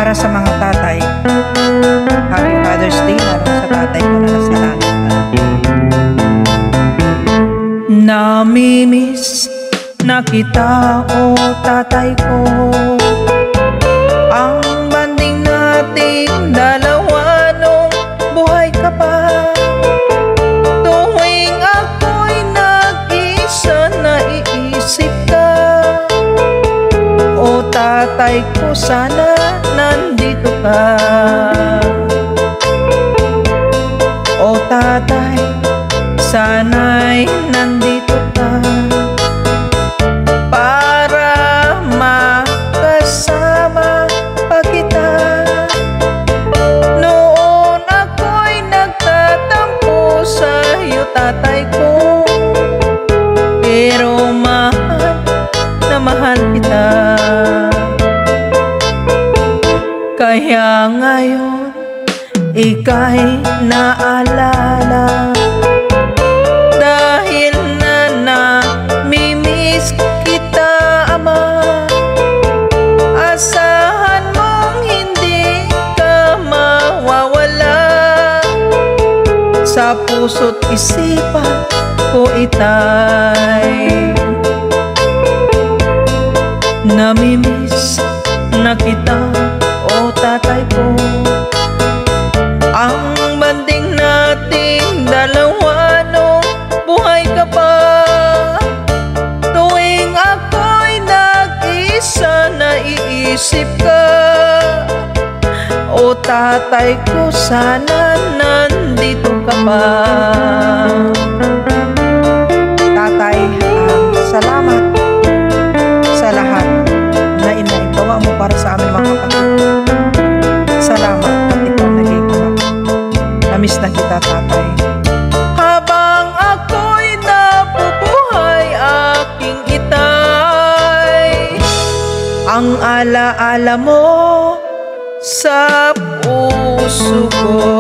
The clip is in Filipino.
Para sa mga tatay, Happy Father's Day, lalo sa tatay ko na nasa langit. Namimiss na kita, o tatay ko. Ang banding nating dalawa nung buhay ka pa. Tuwing ako'y nag-isa, naiisip ka. O tatay ko, sana nandito ka. O tatay, sana'y nandito ka para makasama pa kita. Noon ako'y nagtatampo sa'yo, tatay ko, pero mahal na mahal kita. Kaya ngayon ika'y naalala, dahil namimiss kita, ama. Asahan mong hindi ka mawawala sa puso't isipan ko, itay. Namimiss na kita, o tatay ko. Ang banding nating dalawa nung buhay ka pa. Tuwing ako'y nag-isa, naiisip ka. O tatay ko, sana nandito ka pa. Tatay, salamat sa lahat na inaagawa mo para sa amin, mga kapatid. Salamat at ikaw naging anak. Namiss na kita, tatay. Habang ako'y nabubuhay, aking itay, ang alaala mo sa puso ko.